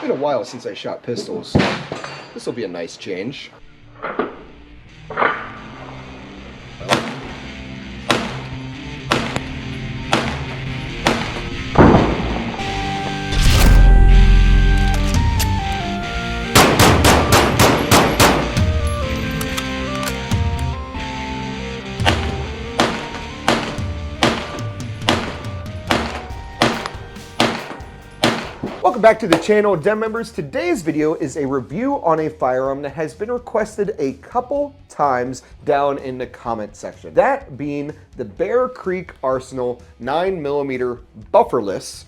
been a while since I shot pistols. This will be a nice change. Welcome back to the channel, Den members. Today's video is a review on a firearm that has been requested a couple times down in the comment section. That being the Bear Creek Arsenal 9mm Bufferless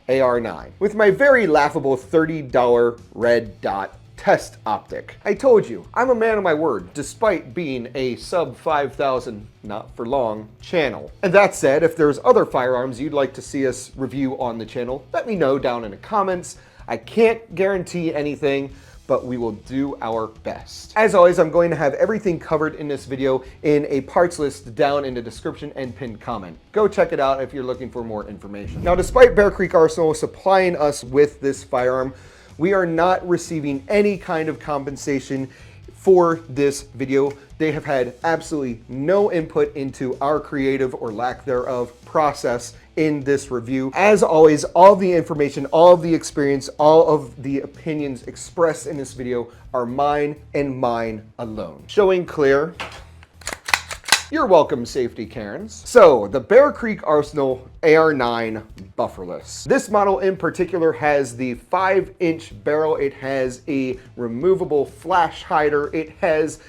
AR-9 with my very laughable $30 red dot test optic. I told you, I'm a man of my word, despite being a sub 5,000, not for long, channel. And that said, if there's other firearms you'd like to see us review on the channel, let me know down in the comments. I can't guarantee anything, but we will do our best. As always, I'm going to have everything covered in this video in a parts list down in the description and pinned comment. Go check it out if you're looking for more information. Now, despite Bear Creek Arsenal supplying us with this firearm, we are not receiving any kind of compensation for this video. They have had absolutely no input into our creative or lack thereof process in this review. As always, all the information, all of the experience, all of the opinions expressed in this video are mine and mine alone. Showing clear. You're welcome, safety Karens. So, the Bear Creek Arsenal AR-9 Bufferless. This model in particular has the 5-inch barrel. It has a removable flash hider. It has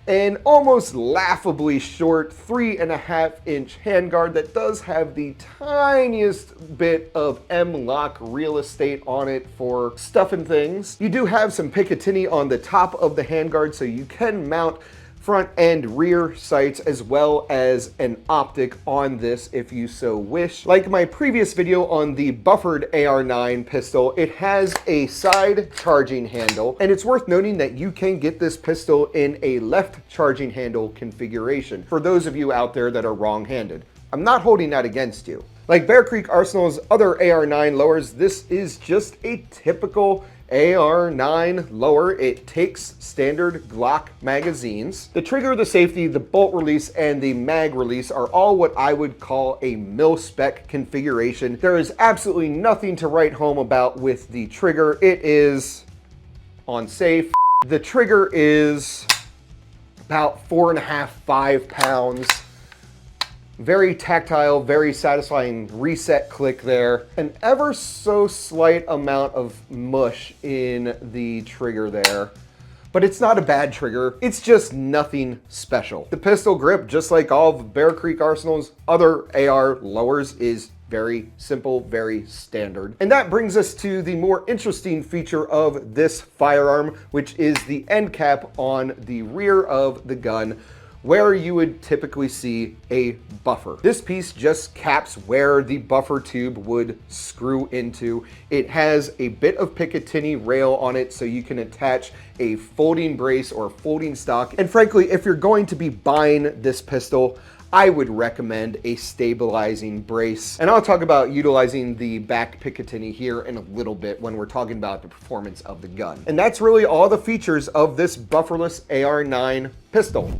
an almost laughably short 3.5-inch handguard that does have the tiniest bit of M-lock real estate on it for stuffing things. You do have some Picatinny on the top of the handguard, so you can mount front and rear sights as well as an optic on this if you so wish. Like my previous video on the buffered AR-9 pistol, it has a side charging handle, and it's worth noting that you can get this pistol in a left charging handle configuration for those of you out there that are wrong-handed. I'm not holding that against you. Like Bear Creek Arsenal's other AR-9 lowers, this is just a typical AR-9 lower. It takes standard Glock magazines. The trigger, the safety, the bolt release, and the mag release are all what I would call a mil-spec configuration. There is absolutely nothing to write home about with the trigger. It is on safe. The trigger is about 4.5, 5 pounds. Very tactile, very satisfying reset click there. An ever so slight amount of mush in the trigger there, but it's not a bad trigger. It's just nothing special. The pistol grip, just like all of Bear Creek Arsenal's other AR lowers, is very simple, very standard. And that brings us to the more interesting feature of this firearm, which is the end cap on the rear of the gun, where you would typically see a buffer. This piece just caps where the buffer tube would screw into. It has a bit of Picatinny rail on it so you can attach a folding brace or folding stock. And frankly, if you're going to be buying this pistol, I would recommend a stabilizing brace. And I'll talk about utilizing the back Picatinny here in a little bit when we're talking about the performance of the gun. And that's really all the features of this bufferless AR-9 pistol.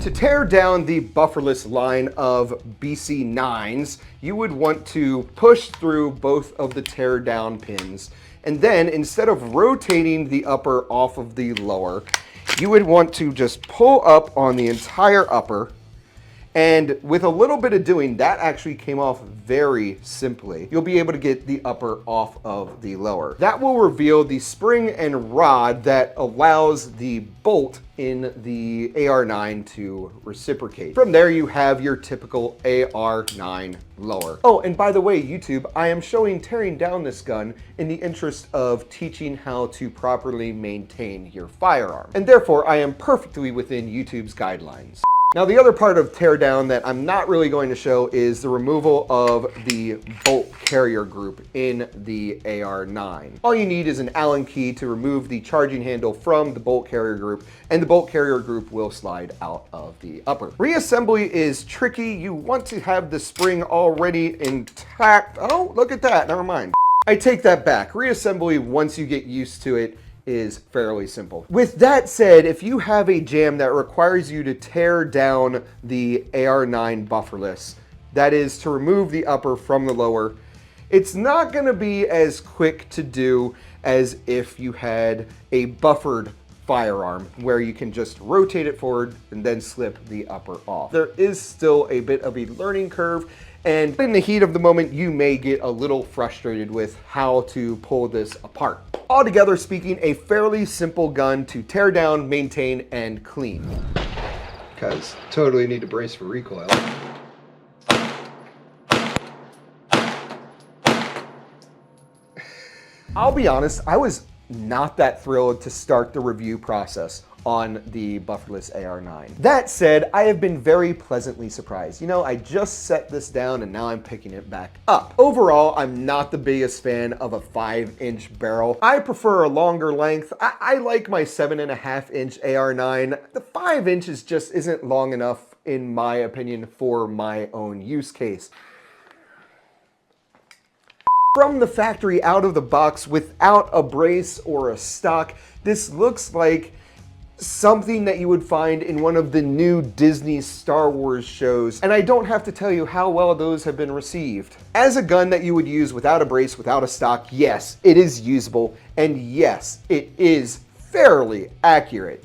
To tear down the bufferless line of BC-9s, you would want to push through both of the tear down pins. And then instead of rotating the upper off of the lower, you would want to just pull up on the entire upper. And with a little bit of doing, that actually came off very simply. You'll be able to get the upper off of the lower. That will reveal the spring and rod that allows the bolt in the AR-9 to reciprocate. From there, you have your typical AR-9 lower. Oh, and by the way, YouTube, I am showing tearing down this gun in the interest of teaching how to properly maintain your firearm. And therefore, I am perfectly within YouTube's guidelines. Now, the other part of teardown that I'm not really going to show is the removal of the bolt carrier group in the AR-9. All you need is an Allen key to remove the charging handle from the bolt carrier group, and the bolt carrier group will slide out of the upper. Reassembly is tricky. You want to have the spring already intact. Oh, look at that. Never mind. I take that back. Reassembly, once you get used to it, is fairly simple. With that said, if you have a jam that requires you to tear down the AR-9 Bufferless, that is to remove the upper from the lower, it's not going to be as quick to do as if you had a buffered firearm where you can just rotate it forward and then slip the upper off. There is still a bit of a learning curve, and in the heat of the moment, you may get a little frustrated with how to pull this apart. Altogether speaking, a fairly simple gun to tear down, maintain, and clean. Because totally need to brace for recoil. I'll be honest, I was not that thrilled to start the review process on the Bufferless AR-9. That said, I have been very pleasantly surprised. You know, I just set this down and now I'm picking it back up. Overall, I'm not the biggest fan of a 5-inch barrel. I prefer a longer length. I like my 7.5-inch AR-9. The 5 inches just isn't long enough, in my opinion, for my own use case. From the factory out of the box without a brace or a stock, this looks like something that you would find in one of the new Disney Star Wars shows, and I don't have to tell you how well those have been received. As a gun that you would use without a brace, without a stock, yes, it is usable, and yes, it is fairly accurate.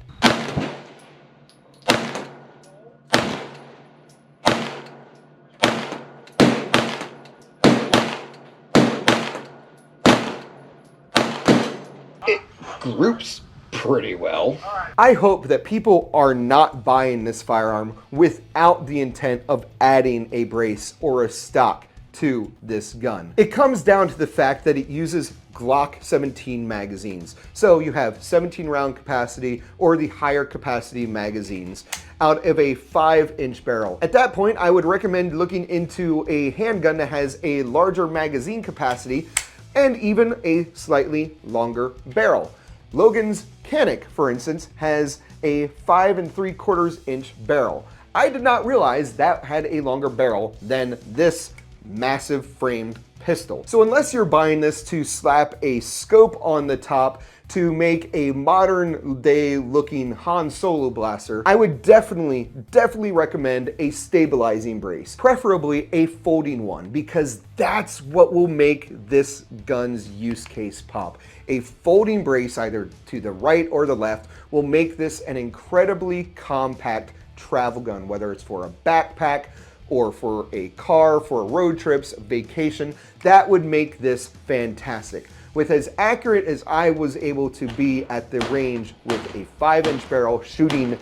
It groups pretty well. I hope that people are not buying this firearm without the intent of adding a brace or a stock to this gun. It comes down to the fact that it uses Glock 17 magazines. So you have 17 round capacity or the higher capacity magazines out of a 5-inch barrel. At that point, I would recommend looking into a handgun that has a larger magazine capacity and even a slightly longer barrel. Logan's Canic, for instance, has a 5 3/4 inch barrel. I did not realize that had a longer barrel than this massive framed pistol. So unless you're buying this to slap a scope on the top to make a modern day looking Han Solo blaster, I would definitely recommend a stabilizing brace, preferably a folding one, because that's what will make this gun's use case pop. A folding brace, either to the right or the left, will make this an incredibly compact travel gun, whether it's for a backpack or for a car, for road trips, vacation. That would make this fantastic. With as accurate as I was able to be at the range with a 5-inch barrel shooting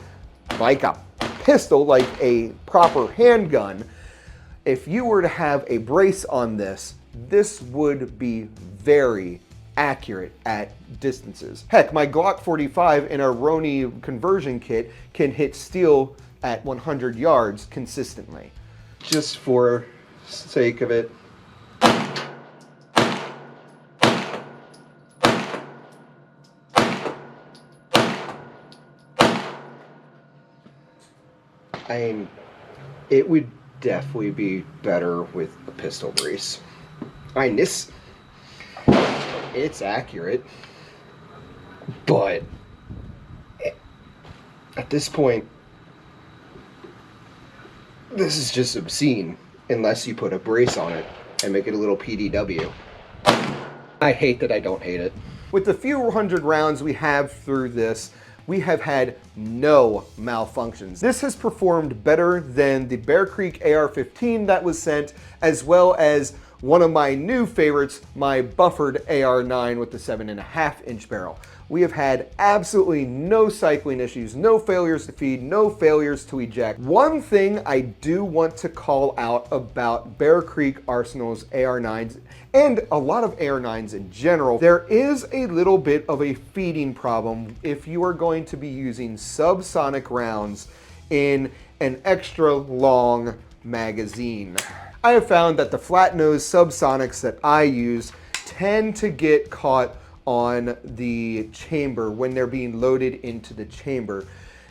like a pistol, like a proper handgun, if you were to have a brace on this, this would be very accurate at distances. Heck, my Glock 45 in a Roni conversion kit can hit steel at 100 yards consistently. Just for sake of it. It would definitely be better with a pistol brace. It's accurate, but at this point, this is just obscene unless you put a brace on it and make it a little PDW. I hate that I don't hate it. With the few hundred rounds we have through this, we have had no malfunctions. This has performed better than the Bear Creek AR-15 that was sent, as well as one of my new favorites, my buffered AR-9 with the 7.5-inch barrel. We have had absolutely no cycling issues, no failures to feed, no failures to eject. One thing I do want to call out about Bear Creek Arsenal's AR-9s, and a lot of AR-9s in general, there is a little bit of a feeding problem if you are going to be using subsonic rounds in an extra long magazine. I have found that the flat nose subsonics that I use tend to get caught on the chamber when they're being loaded into the chamber.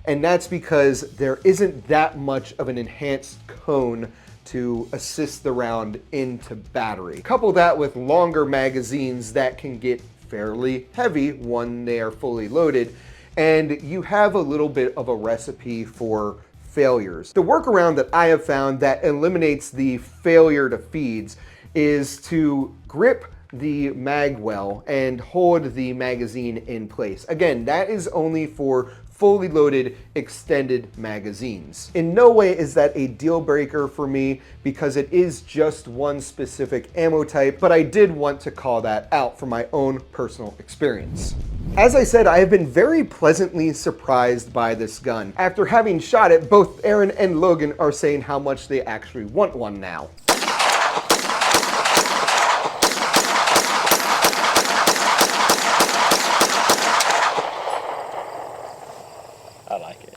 And that's because there isn't that much of an enhanced cone to assist the round into battery. Couple that with longer magazines that can get fairly heavy when they are fully loaded, and you have a little bit of a recipe for failures. The workaround that I have found that eliminates the failure to feeds is to grip the mag well and hold the magazine in place. Again, that is only for fully loaded extended magazines. In no way is that a deal breaker for me because it is just one specific ammo type, but I did want to call that out from my own personal experience. As I said, I have been very pleasantly surprised by this gun. After having shot it, both Aaron and Logan are saying how much they actually want one now. I like it.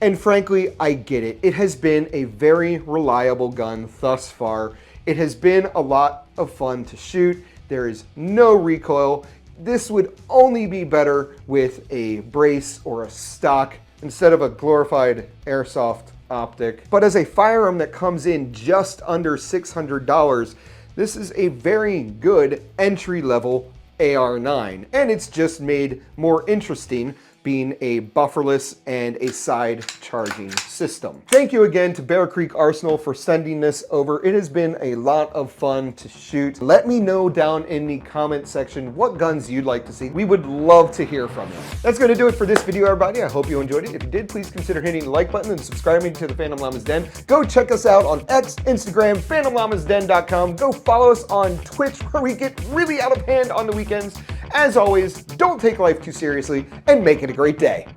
And frankly, I get it. It has been a very reliable gun thus far. It has been a lot of fun to shoot. There is no recoil. This would only be better with a brace or a stock instead of a glorified airsoft optic. But as a firearm that comes in just under $600, this is a very good entry-level AR-9, and it's just made more interesting being a bufferless and a side charging system. Thank you again to Bear Creek Arsenal for sending this over. It has been a lot of fun to shoot. Let me know down in the comment section what guns you'd like to see. We would love to hear from you. That's going to do it for this video, everybody. I hope you enjoyed it. If you did, please consider hitting the like button and subscribing to the Phantom Llama's Den. Go check us out on X, Instagram, phantomllamasden.com. Go follow us on Twitch, where we get really out of hand on the weekends. As always, don't take life too seriously and make it a great day.